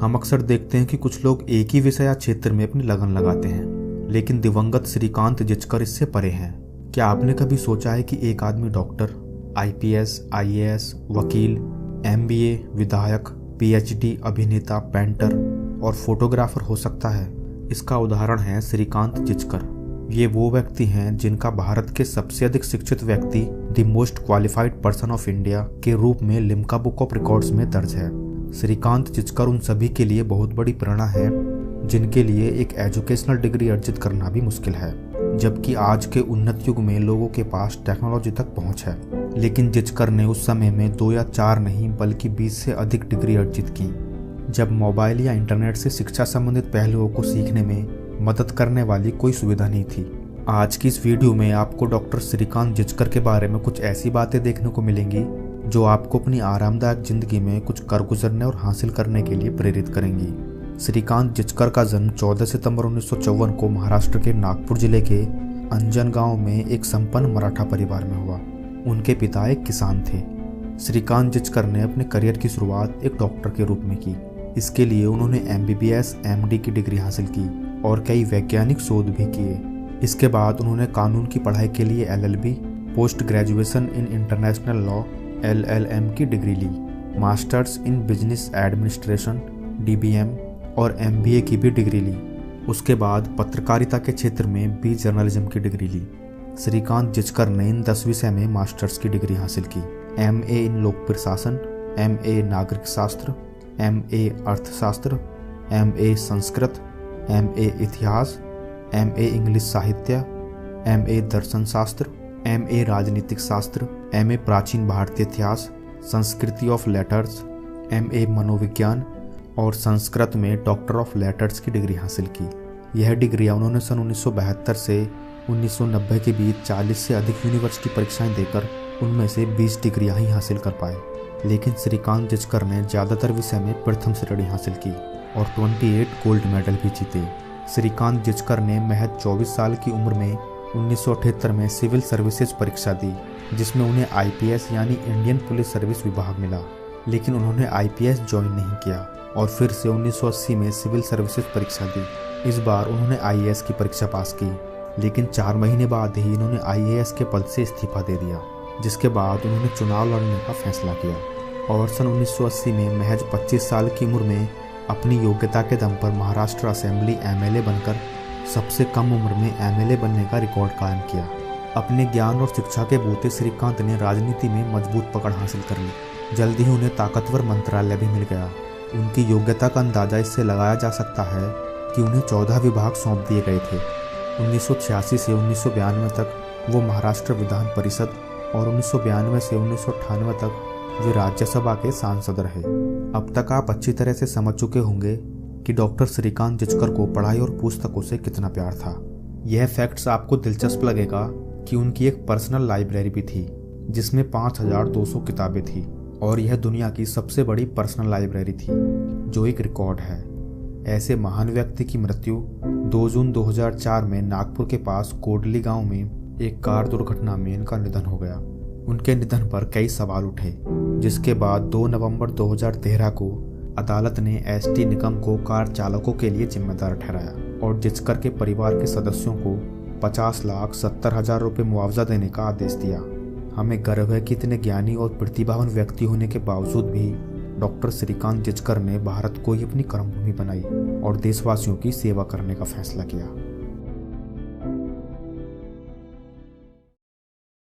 हम अक्सर देखते हैं कि कुछ लोग एक ही विषय या क्षेत्र में अपनी लगन लगाते हैं, लेकिन दिवंगत श्रीकांत जिचकर इससे परे हैं। क्या आपने कभी सोचा है कि एक आदमी डॉक्टर, आईपीएस, आईएएस, वकील, एमबीए, विधायक, पीएचडी, अभिनेता, पेंटर और फोटोग्राफर हो सकता है? इसका उदाहरण है श्रीकांत जिचकर। ये वो व्यक्ति हैं जिनका भारत के सबसे अधिक शिक्षित व्यक्ति, the most qualified person of India के रूप में लिम्का बुक ऑफ रिकॉर्ड्स में दर्ज है। श्रीकांत जिचकर उन सभी के लिए बहुत बड़ी प्रेरणा है जिनके लिए एक एजुकेशनल डिग्री अर्जित करना भी मुश्किल है, जबकि आज के उन्नत युग में लोगों के पास टेक्नोलॉजी तक पहुंच है। लेकिन जिचकर ने उस समय में 2 या 4 नहीं बल्कि 20 से अधिक डिग्री अर्जित की, जब मोबाइल या इंटरनेट से शिक्षा संबंधित पहलुओं को सीखने में मदद करने वाली कोई सुविधा नहीं थी। आज की इस वीडियो में आपको डॉक्टर श्रीकांत जिचकर के बारे में कुछ ऐसी बातें देखने को मिलेंगी जो आपको अपनी आरामदायक जिंदगी में कुछ कर गुजरने और हासिल करने के लिए प्रेरित करेंगी। श्रीकांत जिचकर का जन्म 14 सितंबर 1954 को महाराष्ट्र के नागपुर जिले के अंजन गांव में एक संपन्न मराठा परिवार में हुआ। उनके पिता एक किसान थे। श्रीकांत जिचकर ने अपने करियर की शुरुआत एक डॉक्टर के रूप में की। इसके लिए उन्होंने एमबीबीएस, एमडी की डिग्री हासिल की और कई वैज्ञानिक शोध भी किए। इसके बाद उन्होंने कानून की पढ़ाई के लिए LLB, post graduation in international law LLM की डिग्री ली, masters in business administration DBM और एमबीए की भी डिग्री ली। उसके बाद पत्रकारिता के क्षेत्र में बी जर्नलिज्म की डिग्री ली। श्रीकांत जिचकर ने इन 10 विषय में मास्टर्स की डिग्री हासिल की। एमए इन लोक प्रशासन, एमए नागरिक शास्त्र, एमए अर्थशास्त्र, एमए संस्कृत, एमए इतिहास, एमए इंग्लिश साहित्य, एमए दर्शन शास्त्र, एमए राजनीतिक शास्त्र, एमए प्राचीन भारतीय इतिहास, संस्कृति ऑफ लेटर्स, एमए मनोविज्ञान और संस्कृत में डॉक्टर ऑफ लेटर्स की डिग्री हासिल की। यह डिग्रियां उन्होंने सन 1972 से 1990 के बीच 40 से अधिक यूनिवर्सिटी परीक्षाएं देकर उनमें से 20 डिग्रियां ही हासिल कर पाए। लेकिन श्रीकांत जिचकर ने ज़्यादातर विषय में प्रथम श्रेणी हासिल की और 28 गोल्ड मेडल भी जीते। श्रीकांत जिचकर ने महज 24 साल की उम्र में 1978 में सिविल सर्विसेज परीक्षा दी, जिसमें उन्हें आईपीएस यानी इंडियन पुलिस सर्विस विभाग मिला। लेकिन उन्होंने आईपीएस ज्वाइन नहीं किया और फिर से 1980 में सिविल सर्विसेज परीक्षा दी। इस बार उन्होंने आईएएस की परीक्षा पास की, लेकिन 4 महीने बाद ही इन्होंने आईएएस के पद से इस्तीफा दे दिया, जिसके बाद उन्होंने चुनाव लड़ने का फैसला किया और सन 1980 में महज 25 साल की उम्र में अपनी योग्यता के दम पर महाराष्ट्र असेंबली एमएलए बनकर सबसे कम उम्र में एमएलए बनने का रिकॉर्ड कायम किया। अपने ज्ञान और शिक्षा के बूते श्रीकांत ने राजनीति में मजबूत पकड़ हासिल कर ली। जल्द ही उन्हें ताकतवर मंत्रालय भी मिल गया। उनकी योग्यता का अंदाजा इससे लगाया जा सकता है कि उन्हें 14 विभाग सौंप दिए गए थे। 1986 से 1992 तक वो महाराष्ट्र विधान परिषद और 1992 से 1998 तक वे राज्यसभा के सांसद रहे। अब तक आप अच्छी तरह से समझ चुके होंगे कि डॉक्टर श्रीकांत जिचकर को पढ़ाई और पुस्तकों से कितना प्यार था। यह फैक्ट्स आपको दिलचस्प लगेगा कि उनकी एक पर्सनल लाइब्रेरी भी थी जिसमें 5200 किताबें थी और यह दुनिया की सबसे बड़ी पर्सनल लाइब्रेरी थी, जो एक रिकॉर्ड है। ऐसे महान व्यक्ति की मृत्यु 2 जून 2004 में नागपुर के पास कोडली गांव में एक कार दुर्घटना में इनका निधन हो गया। उनके निधन पर कई सवाल उठे, जिसके बाद 2 नवंबर 2013 को अदालत ने एसटी निगम को कार चालकों के लिए जिम्मेदार ठहराया और जिचकर के परिवार के सदस्यों को 50,70,000 रुपये मुआवजा देने का आदेश दिया। हमें गर्व है कि इतने ज्ञानी और प्रतिभावान व्यक्ति होने के बावजूद भी डॉक्टर श्रीकांत जिचकर ने भारत को ही अपनी कर्मभूमि बनाई और देशवासियों की सेवा करने का फैसला किया।